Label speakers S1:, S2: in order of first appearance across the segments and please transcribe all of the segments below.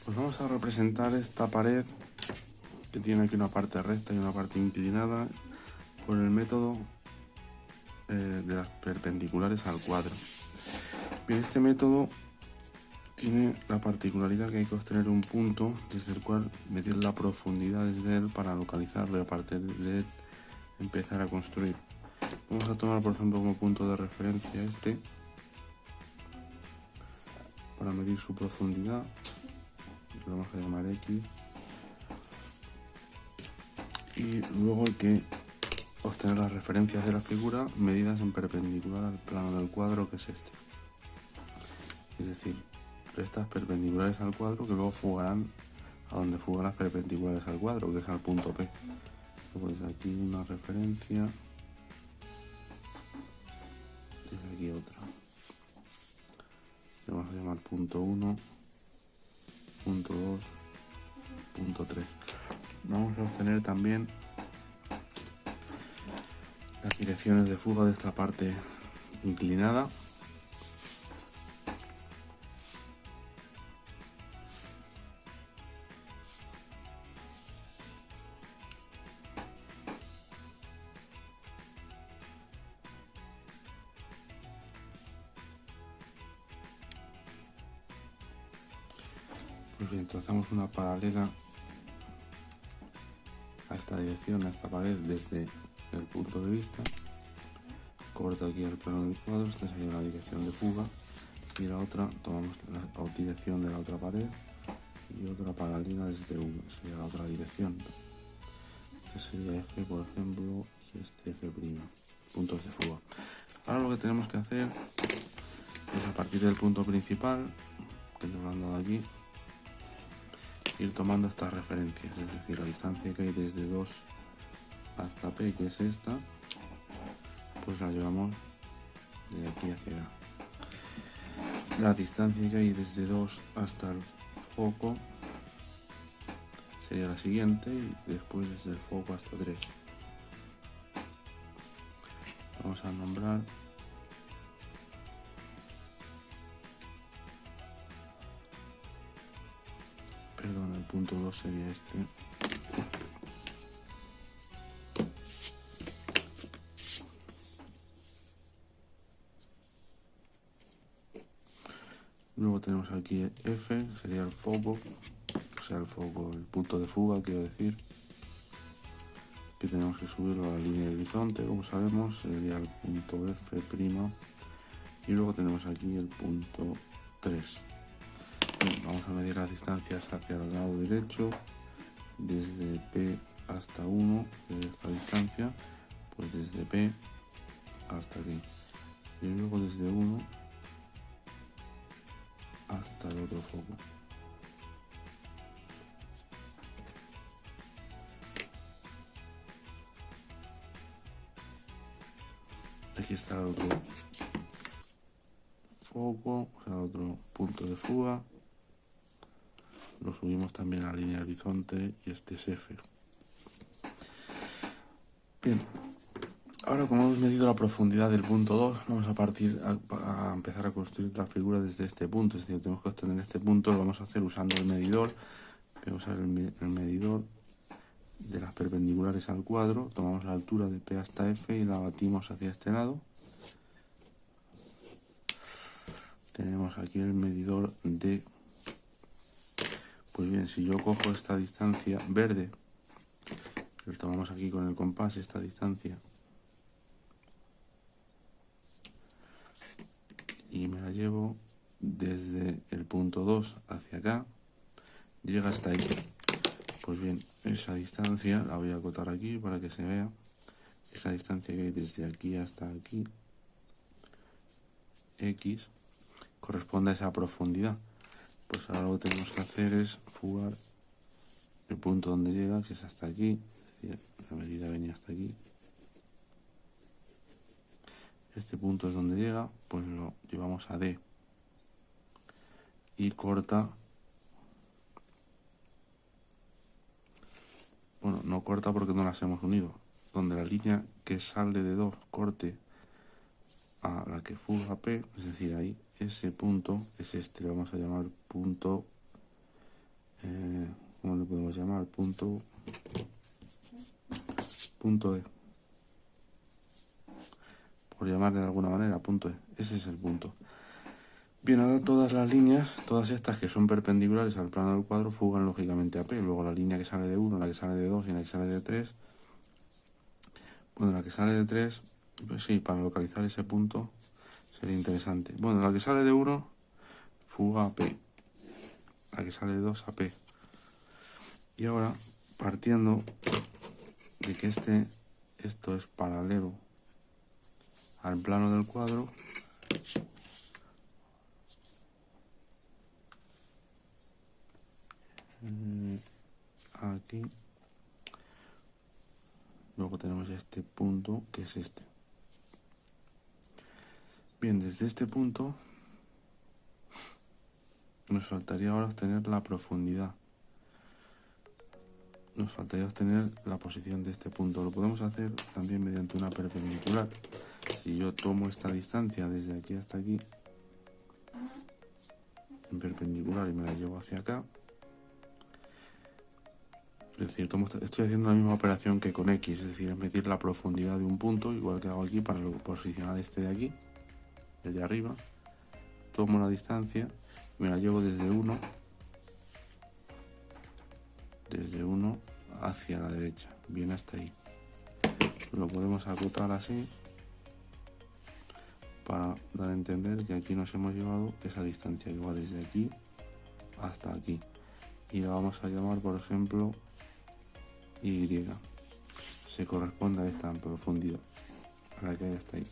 S1: Pues vamos a representar esta pared que tiene aquí una parte recta y una parte inclinada por el método de las perpendiculares al cuadro. Bien, este método tiene la particularidad que hay que obtener un punto desde el cual medir la profundidad desde él para localizarlo y a partir de él empezar a construir. Vamos a tomar por ejemplo como punto de referencia este para medir su profundidad. Lo vamos a llamar X. Y luego hay que obtener las referencias de la figura medidas en perpendicular al plano del cuadro, que es este. Es decir, rectas perpendiculares al cuadro que luego fugarán a donde fugan las perpendiculares al cuadro, que es al punto P. Pues de aquí una referencia, desde aquí otra. Le vamos a llamar punto 1, punto 2, punto 3. Vamos a obtener también las direcciones de fuga de esta parte inclinada. Pues bien, trazamos una paralela a esta dirección, a esta pared, desde el punto de vista. Corta aquí el plano del cuadro, esta sería la dirección de fuga. Y la otra, tomamos la dirección de la otra pared y otra paralela desde V, sería la otra dirección. Este sería F, por ejemplo, y este F', puntos de fuga. Ahora lo que tenemos que hacer es, a partir del punto principal, que nos lo han dado aquí, ir tomando estas referencias, es decir, la distancia que hay desde 2 hasta P, que es esta, pues la llevamos de aquí hacia allá. La distancia que hay desde 2 hasta el foco sería la siguiente, y después desde el foco hasta 3. Vamos a nombrar el punto 2 sería este. Luego tenemos aquí F, que sería el foco, o sea, el punto de fuga, quiero decir, que tenemos que subirlo a la línea de horizonte, como sabemos, sería el punto F', y luego tenemos aquí el punto 3. Bien, vamos a medir las distancias hacia el lado derecho, desde P hasta 1, que es esta distancia, pues desde P hasta aquí, y luego desde 1 hasta el otro foco. Aquí está el otro foco, o sea, el otro punto de fuga. Lo subimos también a la línea de horizonte y este es F. Bien, ahora como hemos medido la profundidad del punto 2, vamos a empezar a construir la figura desde este punto. Es decir, tenemos que obtener este punto, lo vamos a hacer usando el medidor. Voy a usar el medidor de las perpendiculares al cuadro. Tomamos la altura de P hasta F y la batimos hacia este lado. Tenemos aquí el medidor de... Pues bien, si yo cojo esta distancia verde, lo tomamos aquí con el compás, esta distancia, y me la llevo desde el punto 2 hacia acá, llega hasta ahí. Pues bien, esa distancia la voy a acotar aquí para que se vea. Esa distancia que hay desde aquí hasta aquí, X, corresponde a esa profundidad. Pues ahora lo que tenemos que hacer es fugar el punto donde llega, que es hasta aquí. Es decir, la medida venía hasta aquí. Este punto es donde llega, pues lo llevamos a D. Y corta... Bueno, no corta porque no las hemos unido. Donde la línea que sale de 2 corte a la que fuga P, es decir, ahí, ese punto es este, le vamos a llamar punto ¿cómo le podemos llamar? Punto E, por llamarle de alguna manera, punto E. Ese es el punto. Bien, ahora todas las líneas, todas estas que son perpendiculares al plano del cuadro, fugan lógicamente a P. Luego la línea que sale de 1, la que sale de 2 y la que sale de 3. Bueno, la que sale de 3, pues sí, para localizar ese punto sería interesante. Bueno, la que sale de 1, fuga a P. La que sale de 2 a P. Y ahora, partiendo de que esto es paralelo al plano del cuadro, aquí, luego tenemos este punto que es este. Bien, desde este punto nos faltaría ahora obtener la profundidad. Nos faltaría obtener la posición de este punto. Lo podemos hacer también mediante una perpendicular. Si yo tomo esta distancia desde aquí hasta aquí, en perpendicular, y me la llevo hacia acá, es decir, estoy haciendo la misma operación que con X, es decir, es medir la profundidad de un punto, igual que hago aquí para luego posicionar este de aquí, el de arriba. Tomo la distancia y me la llevo desde 1 hacia la derecha, bien hasta ahí. Lo podemos acotar así para dar a entender que aquí nos hemos llevado esa distancia que va desde aquí hasta aquí, y la vamos a llamar, por ejemplo, Y. Se corresponde a esta profundidad, a la que hay hasta ahí,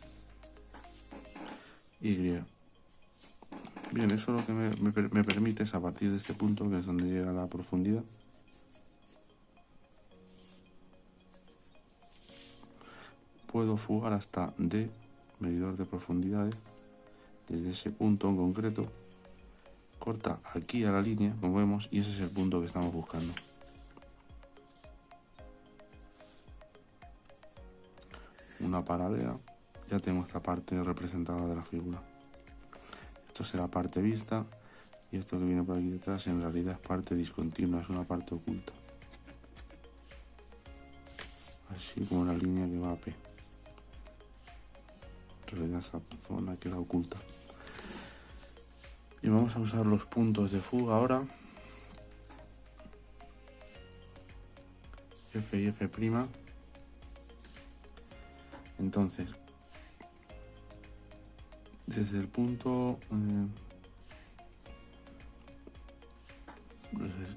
S1: Y. Bien, eso lo que me permite es, a partir de este punto, que es donde llega la profundidad, puedo fugar hasta D, medidor de profundidades, desde ese punto en concreto. Corta aquí a la línea, como vemos, y ese es el punto que estamos buscando. Una paralela, ya tengo esta parte representada de la figura. Esto será parte vista, y esto que viene por aquí detrás en realidad es parte discontinua, es una parte oculta. Así como la línea que va a P. En realidad esa zona queda oculta. Y vamos a usar los puntos de fuga ahora. F y F'. Entonces, desde el punto,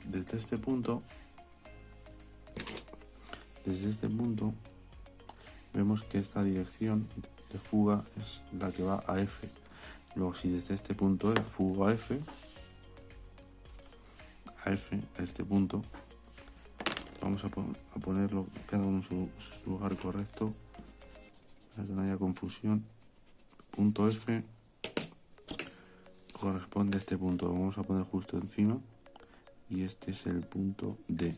S1: desde este punto, vemos que esta dirección de fuga es la que va a F. Luego, si desde este punto E fugo a F, a este punto, vamos a ponerlo cada uno en su lugar correcto, para que no haya confusión. Punto F corresponde a este punto, lo vamos a poner justo encima, y este es el punto D.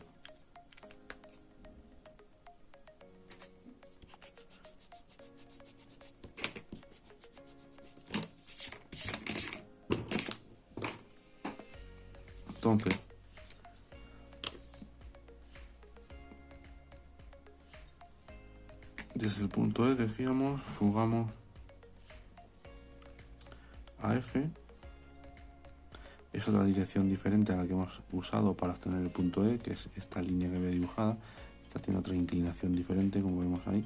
S1: Entonces, desde el punto E, decíamos, fugamos a F. Es otra dirección diferente a la que hemos usado para obtener el punto E, que es esta línea que ve dibujada. Esta tiene otra inclinación diferente, como vemos ahí.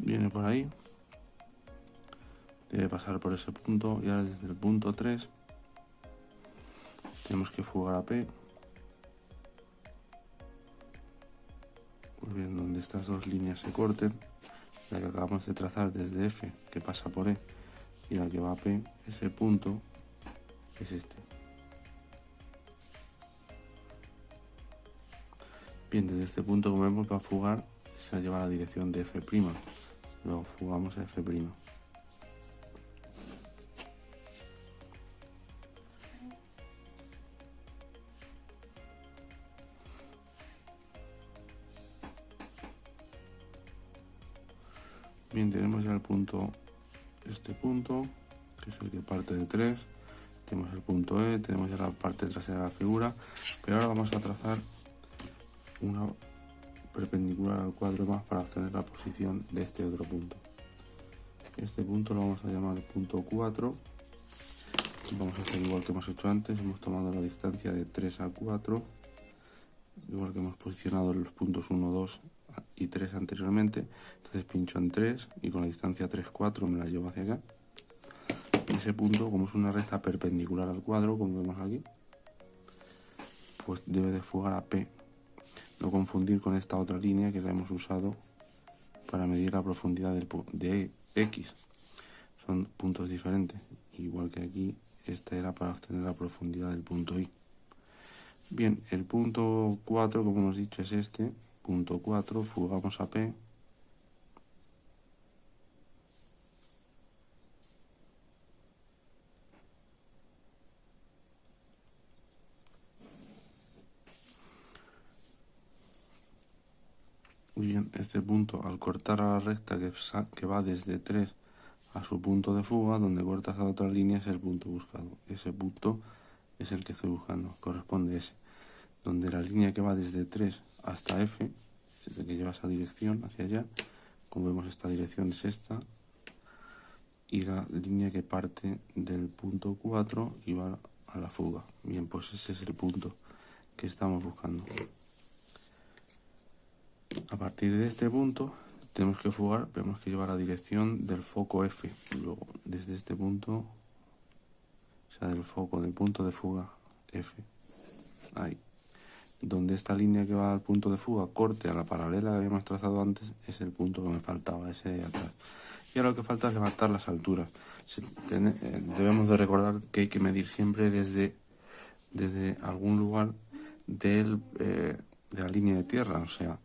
S1: Viene por ahí, debe pasar por ese punto, y ahora desde el punto 3 tenemos que fugar a P. Pues bien, donde estas dos líneas se corten, la que acabamos de trazar desde F, que pasa por E, y la que va a P, ese punto es este. Bien, desde este punto, como vemos, va a fugar, se lleva a la dirección de F'. Luego fugamos a F'. Bien, tenemos ya el punto, este punto, que es el que parte de 3. Tenemos el punto E, tenemos ya la parte trasera de la figura, pero ahora vamos a trazar una perpendicular al cuadro más para obtener la posición de este otro punto. Este punto lo vamos a llamar punto 4. Vamos a hacer igual que hemos hecho antes, hemos tomado la distancia de 3 a 4, igual que hemos posicionado los puntos 1, 2 y 3 anteriormente. Entonces pincho en 3 y con la distancia 3, 4 me la llevo hacia acá. Ese punto, como es una recta perpendicular al cuadro, como vemos aquí, pues debe de fugar a P. No confundir con esta otra línea que la hemos usado para medir la profundidad de X. Son puntos diferentes, igual que aquí, esta era para obtener la profundidad del punto Y. Bien, el punto 4, como hemos dicho, es este. Punto 4, fugamos a P. Muy bien, este punto, al cortar a la recta que va desde 3 a su punto de fuga, donde corta esa otra línea, es el punto buscado. Ese punto es el que estoy buscando, corresponde a ese. Donde la línea que va desde 3 hasta F, es el que lleva esa dirección hacia allá. Como vemos, esta dirección es esta. Y la línea que parte del punto 4 y va a la fuga. Bien, pues ese es el punto que estamos buscando. A partir de este punto tenemos que fugar, tenemos que llevar la dirección del foco F. Luego, desde este punto, o sea, del foco, del punto de fuga F, ahí. Donde esta línea que va al punto de fuga corte a la paralela que habíamos trazado antes, es el punto que me faltaba, ese de atrás. Y ahora lo que falta es levantar las alturas. Debemos de recordar que hay que medir siempre desde algún lugar de la línea de tierra, o sea,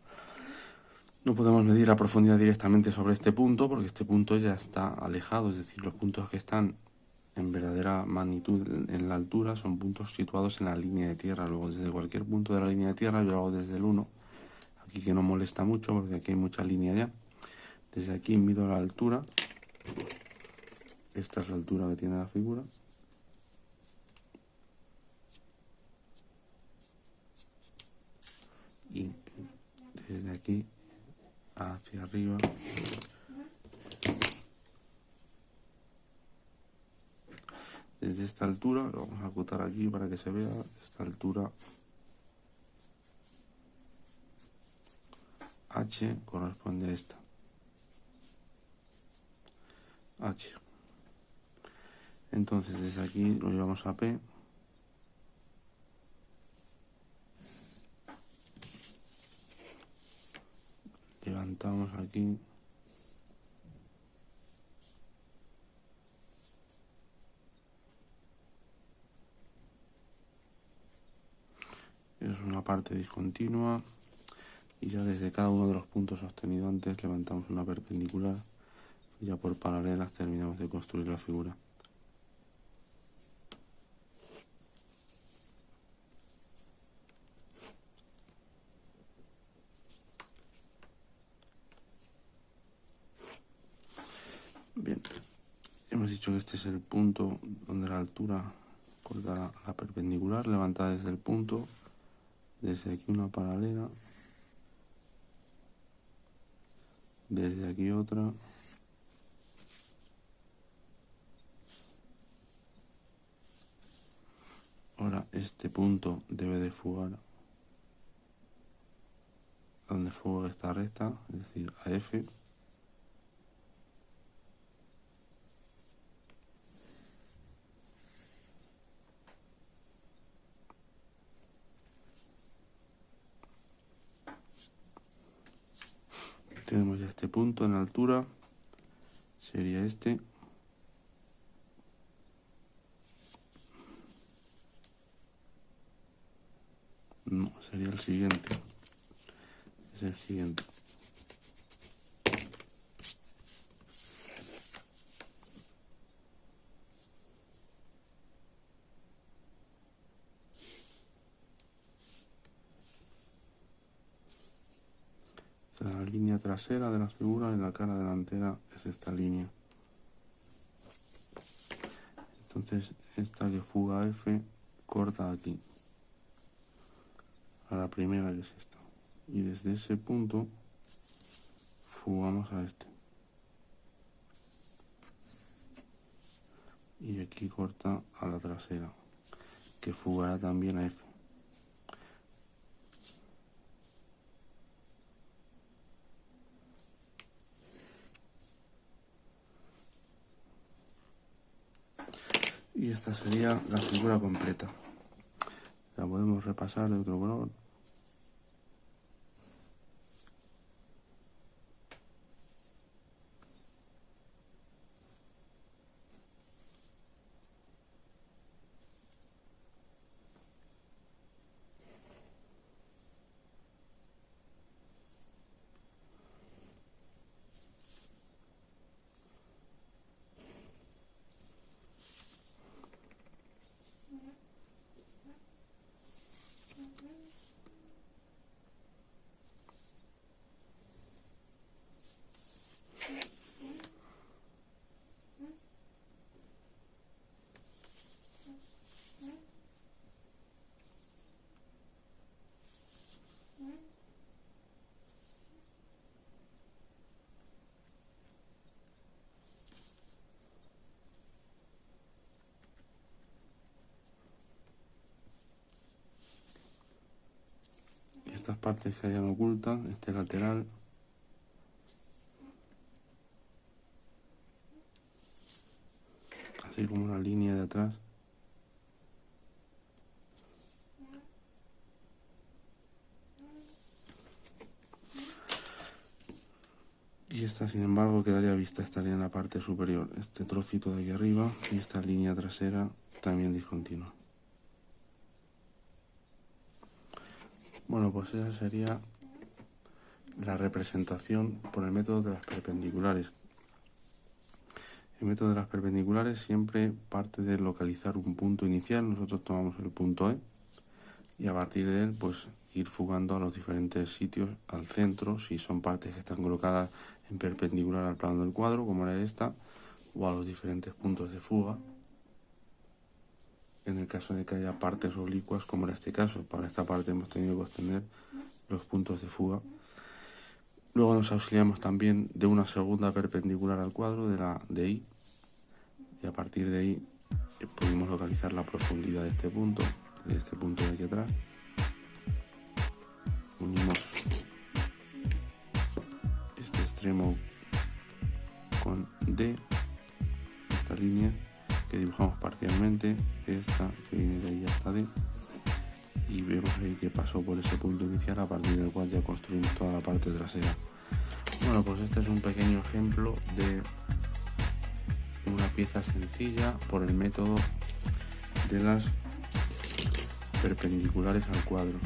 S1: no podemos medir la profundidad directamente sobre este punto porque este punto ya está alejado, es decir, los puntos que están en verdadera magnitud en la altura son puntos situados en la línea de tierra. Luego, desde cualquier punto de la línea de tierra, yo lo hago desde el 1, aquí que no molesta mucho porque aquí hay mucha línea ya. Desde aquí mido la altura, esta es la altura que tiene la figura. Y desde aquí hacia arriba desde esta altura, lo vamos a acotar aquí para que se vea, esta altura H corresponde a esta H. Entonces desde aquí lo llevamos a P. Levantamos aquí. Es una parte discontinua. Y ya desde cada uno de los puntos sostenidos antes levantamos una perpendicular. Y ya por paralelas terminamos de construir la figura. Bien, hemos dicho que este es el punto donde la altura corta la perpendicular, levantada desde el punto, desde aquí una paralela, desde aquí otra, ahora este punto debe de fugar donde fuga esta recta, es decir, a F. Tenemos ya este punto en altura, sería este. No, sería el siguiente. es el siguiente. La línea trasera de la figura y la cara delantera es esta línea. Entonces esta que fuga F corta aquí a la primera, que es esta, y desde ese punto fugamos a este y aquí corta a la trasera, que fugará también a F. Y esta sería la figura completa. La podemos repasar de otro color. Estas partes que hayan ocultas, este lateral, así como una línea de atrás, y esta sin embargo quedaría vista, estaría en la parte superior, este trocito de aquí arriba, y esta línea trasera también discontinua. Bueno, pues esa sería la representación por el método de las perpendiculares. El método de las perpendiculares siempre parte de localizar un punto inicial. Nosotros tomamos el punto E y a partir de él pues ir fugando a los diferentes sitios al centro, si son partes que están colocadas en perpendicular al plano del cuadro, como era esta, o a los diferentes puntos de fuga. En el caso de que haya partes oblicuas, como era este caso, para esta parte hemos tenido que obtener los puntos de fuga. Luego nos auxiliamos también de una segunda perpendicular al cuadro, de I, y a partir de ahí pudimos localizar la profundidad de este punto de aquí atrás. Unimos este extremo con D, esta línea que dibujamos parcialmente, esta que viene de ahí hasta D, y vemos ahí que pasó por ese punto inicial, a partir del cual ya construimos toda la parte trasera. Bueno, pues este es un pequeño ejemplo de una pieza sencilla por el método de las perpendiculares al cuadro.